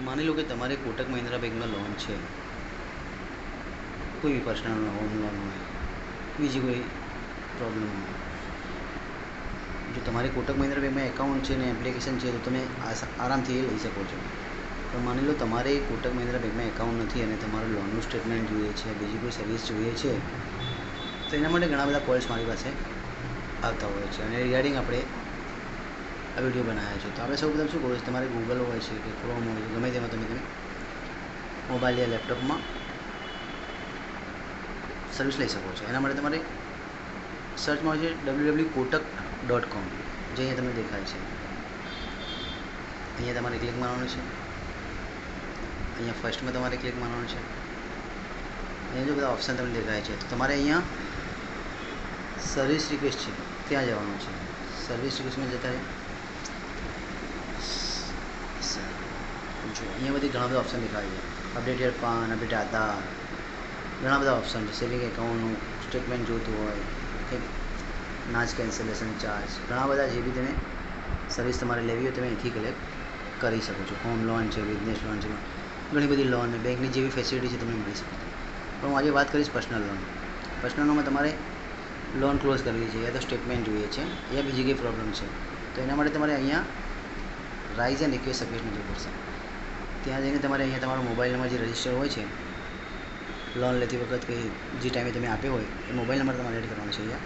માની લો કે તમારે કોટક મહિન્દ્રા બેંકમાં લોન છે, કોઈ બી પર્સનલ હોમ લોન હોય, બીજી કોઈ પ્રોબ્લેમ હોય. જો તમારે કોટક મહિન્દ્રા બેંકમાં એકાઉન્ટ છે ને એપ્લિકેશન છે તો તમે આરામથી એ લઈ શકો છો. પણ માની લો તમારે કોટક મહિન્દ્રા બેંકમાં એકાઉન્ટ નથી અને તમારું લોનનું સ્ટેટમેન્ટ જોઈએ છે, બીજી કોઈ સર્વિસ જોઈએ છે, તો એના માટે ઘણા બધા કોલ્સ મારી પાસે આવતા હોય છે અને રિગાર્ડિંગ આપણે આ વિડીયો બનાવ્યા છે. તો આપણે સૌ પ્રથમ શું કરવું છે, તમારે ગૂગલ હોય છે કે ક્રોમ હોય છે, ગમે તેમાં તમે મોબાઈલ યા લેપટોપમાં સર્વિસ લઈ શકો છો. એના માટે તમારે સર્ચમાં છે www.kotak.com, જે અહીંયા તમને દેખાય છે. અહીંયા તમારે ક્લિક મારવાનું છે. અહીંયા ફર્સ્ટમાં તમારે ક્લિક મારવાનું છે. અહીંયા જો બધા ઓપ્શન તમને દેખાય છે તો તમારે અહીંયા સર્વિસ રિક્વેસ્ટ છે ત્યાં જવાનું છે. સર્વિસ રિક્વેસ્ટમાં જતા જો અહીંયા બધી ઘણા બધા ઓપ્શન દેખાય છે. અપડેટ યર પાન, અપડેટ આધાર, ઘણા બધા ઓપ્શન છે. સેવિંગ એકાઉન્ટનું સ્ટેટમેન્ટ જોઈતું હોય, કંઈક નાચ કેન્સલેશન ચાર્જ, ઘણા બધા જે બી તમે સર્વિસ તમારે લેવી હોય તમે અહીંથી કલેક્ટ કરી શકો છો. હોમ લોન છે, બિઝનેસ લોન છે, ઘણી બધી લોન, બેંકની જેવી ફેસિલિટી છે તમને મળી શકે. પણ હું આજે વાત કરીશ પર્સનલ લોન. પર્સનલ લોનમાં તમારે લોન ક્લોઝ કરવી છે યા તો સ્ટેટમેન્ટ જોઈએ છે યા બીજી કંઈ પ્રોબ્લેમ છે, તો એના માટે તમારે અહીંયા રાઇઝ એન્ડ રિક્વેસ્ટ સર્વિસમાં જવું પડશે. ત્યાં જઈને તમારે અહીંયા તમારો મોબાઈલ નંબર જે રજિસ્ટર હોય છે લોન લેતી વખત કે જે ટાઈમે તમે આપ્યો હોય એ મોબાઈલ નંબર તમારે એડ કરવાનો છે. અહીંયા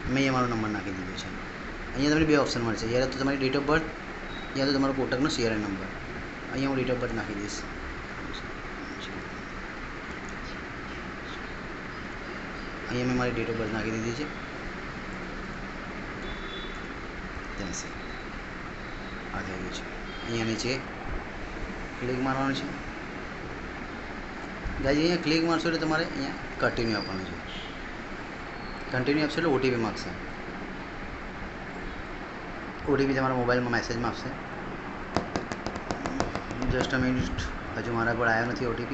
મેં અહીંયા મારો નંબર નાખી દીધો છે. અહીંયા તમને બે ઓપ્શન મળશે, યા તો તમારી ડેટ ઓફ બર્થ યા તો તમારો કોટકનો CRN નંબર. અહીંયા હું ડેટ ઓફ બર્થ નાખી દઈશ. અહીંયા મેં મારી ડેટ ઓફ બર્થ નાખી દીધી છે. આ થઈ ગયું છે. અહીંયા નીચે ક્લિક મારવાનું છે. ગાઈઝ અહીંયા ક્લિક મારશો એટલે તમારે અહીંયા કન્ટિન્યુ આપવાનું છે. કન્ટિન્યુ આપશો એટલે OTP માગશે. OTP તમારા મોબાઈલમાં મેસેજમાં આપશે. જસ્ટ અ મિનિટ, હજુ મારા પર આવ્યો નથી OTP.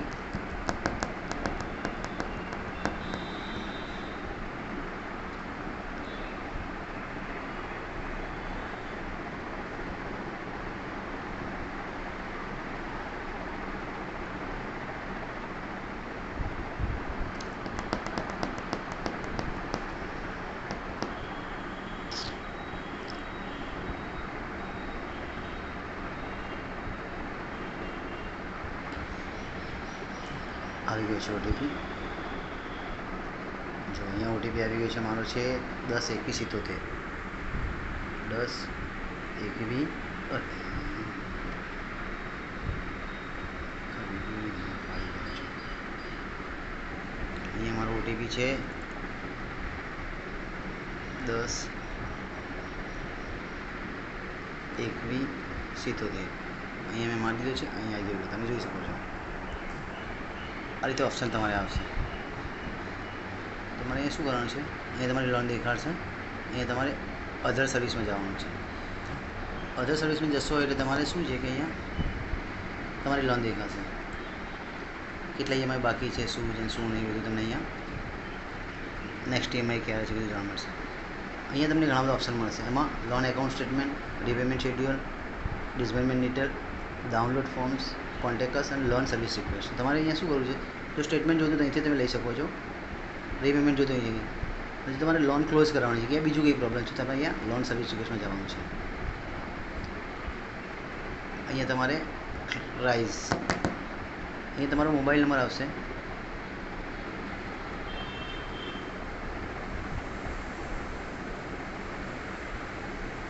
આવી ગયો છે OTP. જો અહીંયા OTP આવી ગયો છે, મારો છે 10-21-77. 10-21. અહીંયા મારો OTP છે 10-21-77. અહીંયા મેં મારી દીધો છે. અહીંયા આવી ગયો, તમે જોઈ શકો છો. આ રીતે ઓપ્શન તમારે આવશે. તમારે અહીંયા શું કરવાનું છે, અહીંયા તમારી લોન દેખાડશે. અહીંયા તમારે અધર સર્વિસમાં જવાનું છે. અધર સર્વિસમાં જશો એટલે તમારે શું છે કે અહીંયા તમારી લોન દેખાશે, કેટલા EMI બાકી છે, શું છે શું નહીં, બધું તમને અહીંયા નેક્સ્ટ EMI ક્યારે છે બધું જાણવા મળશે. અહીંયા તમને ઘણા બધા ઓપ્શન મળશે. એમાં loan account statement, repayment schedule, disbursement detail, download forms, contact us અને લોન સર્વિસ રિક્વેસ્ટ. તમારે અહીંયા શું કરવું છે, જો સ્ટેટમેન્ટ જોતું તો અહીંથી તમે લઈ શકો છો. રીપેમેન્ટ જોતું અહીં, પછી તમારે લોન ક્લોઝ કરવાની છે કે બીજું કંઈ પ્રોબ્લેમ છે, તમારે અહીંયા લોન સર્વિસ રિક્વેસ્ટમાં જવાનું છે. અહીંયા તમારે રાઇઝ, અહીંયા તમારો મોબાઈલ નંબર આવશે.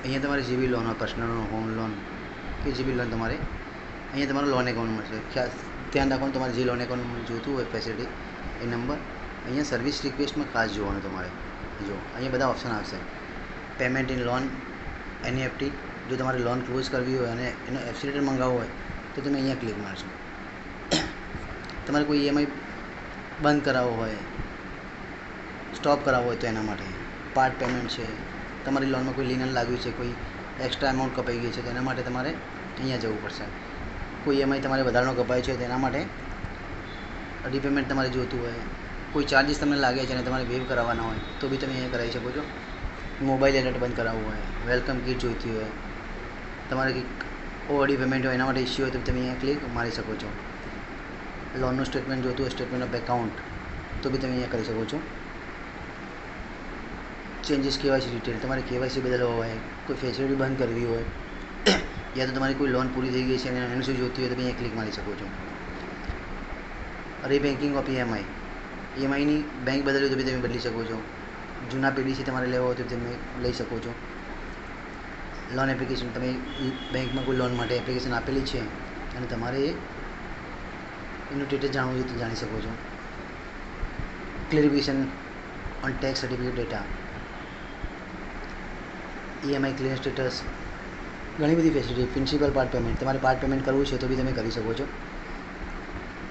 અહીંયા તમારે જે બી લોન હોય, પર્સનલ લોન, હોમ લોન કે જે બી લોન, તમારે અહીંયા તમારો લોન એકાઉન્ટ મળશે. ધ્યાન રાખવાનું, તમારે જે લોન એકાઉન્ટ જોતું હોય ફેસિલિટી એ નંબર અહીંયા સર્વિસ રિક્વેસ્ટમાં ખાસ જોવાનું તમારે. જો અહીંયા બધા ઓપ્શન આવશે. Payment in loan, NEFT. જો તમારે લોન ક્લોઝ કરવી હોય અને એનો એક્સિલેટર મંગાવવો હોય તો તમે અહીંયા ક્લિક મારશો. તમારે કોઈ EMI બંધ કરાવવો હોય, સ્ટોપ કરાવવો હોય તો એના માટે. પાર્ટ પેમેન્ટ છે, તમારી લોનમાં કોઈ લિનન લાગ્યું છે, કોઈ એક્સ્ટ્રા અમાઉન્ટ કપાઈ ગઈ છે તો એના માટે તમારે અહીંયા જવું પડશે. કોઈ EMI તમારે વધારાનો કપાય છે તેના માટે રીપેમેન્ટ તમારે જોતું હોય, કોઈ ચાર્જીસ તમને લાગે છે અને તમારે વેવ કરાવવાના હોય તો બી તમે અહીંયા કરાવી શકો છો. મોબાઈલ એલર્ટ બંધ કરાવવું હોય, વેલકમ કીટ જોઈતી હોય, તમારે કંઈક ઓવરડ્યુ પેમેન્ટ હોય એના માટે ઇસ્યુ હોય તો તમે અહીંયા ક્લિક મારી શકો છો. લોનનું સ્ટેટમેન્ટ જોતું હોય, સ્ટેટમેન્ટ ઓફ એકાઉન્ટ, તો બી તમે અહીંયા કરી શકો છો. ચેન્જીસ કેવાયસી ડિટેલ, તમારે કેવાયસી બદલવા હોય, કોઈ ફેસિલિટી બંધ કરવી હોય, યા તો તમારી કોઈ લોન પૂરી થઈ ગઈ છે અને એનું શું જોતી હોય તો અહીંયા ક્લિક મારી શકો છો. રીબેન્કિંગ ઓફ ઈએમઆઈ, ઈએમઆઈની બેંક બદલવી તો બી તમે બદલી શકો છો. જૂના પીડીસી તમારે લેવો હોય તો તમે લઈ શકો છો. લોન એપ્લિકેશન, તમે બેંકમાં કોઈ લોન માટે એપ્લિકેશન આપેલી છે અને તમારે એનું સ્ટેટસ જાણવું છે તો જાણી શકો છો. Clarification on tax certificate data, EMI clear status, ઘણી બધી ફેસિલિટી. પ્રિન્સિપલ પાર્ટ પેમેન્ટ, તમારે પાર્ટ પેમેન્ટ કરવું છે તો બી તમે કરી શકો છો.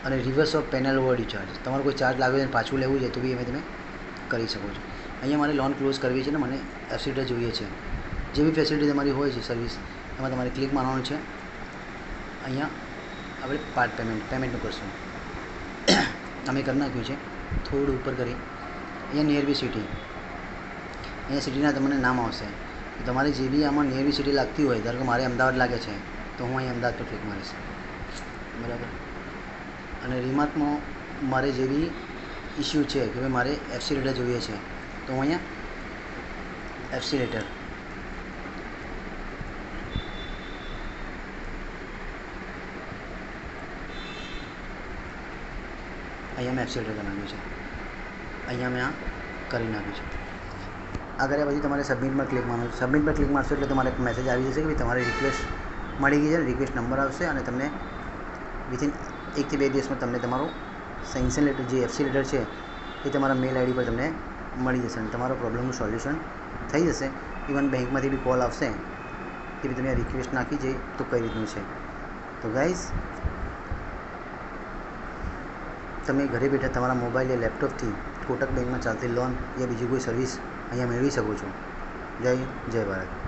અને reverse of panel overdue charge, તમારો કોઈ ચાર્જ લાગ્યો છે પાછું લેવું છે તો બી તમે કરી શકો છો. અહીંયા મારે લોન ક્લોઝ કરવી છે ને મને એફસીડર જોઈએ છે. જે બી ફેસિલિટી તમારી હોય છે સર્વિસ, એમાં તમારે ક્લિક મારવાનું છે. અહીંયા આપણે પાર્ટ પેમેન્ટનું કરશું. અમે કરી નાખ્યું છે. થોડું ઉપર કરી અહીંયા નિયરબી સિટી, અહીંયા સિટીના તમને નામ આવશે. તમારે જે બી આમાં નિયરબી સિટી લાગતી હોય, ધારો કે મારે અમદાવાદ લાગે છે તો હું અહીં અમદાવાદ પર ક્લિક મારીશ, બરાબર. અને રિમાર્કમાં મારે જે બી ઇસ્યુ છે કે ભાઈ મારે એફસી લેટર જોઈએ છે તો હું અહીંયા એફસી લેટર, અહીંયા મેં એફસી લેટર કરી નાખ્યું છે. અહીંયા મેં આ કરી નાખ્યું છે. આ કર્યા પછી તમારે સબમિટ પર ક્લિક મારવાનું. સબમિટ પર ક્લિક મારશો એટલે તમારે એક મેસેજ આવી જશે કે ભાઈ તમારી રિક્વેસ્ટ મળી ગઈ છે. રિક્વેસ્ટ નંબર આવશે અને તમને વિથિન 1 થી 2 દિવસમાં તમને તમારું સેન્કશન લેટર, જે એફસી લેટર છે એ તમારા મેલ આઈડી પર તમને મળી જશે અને તમારો પ્રોબ્લેમનું સોલ્યુશન થઈ જશે. ઇવન બેંકમાંથી બી કોલ આવશે કે ભાઈ તમે આ રિક્વેસ્ટ નાખી છે તો કઈ રીતનું છે. તો ગાઈઝ, તમે ઘરે બેઠા તમારા મોબાઈલ યા લેપટોપથી કોટક બેંકમાં ચાલતી લોન યા બીજી કોઈ સર્વિસ અહીંયા મેળવી શકો છો. જય ભારત.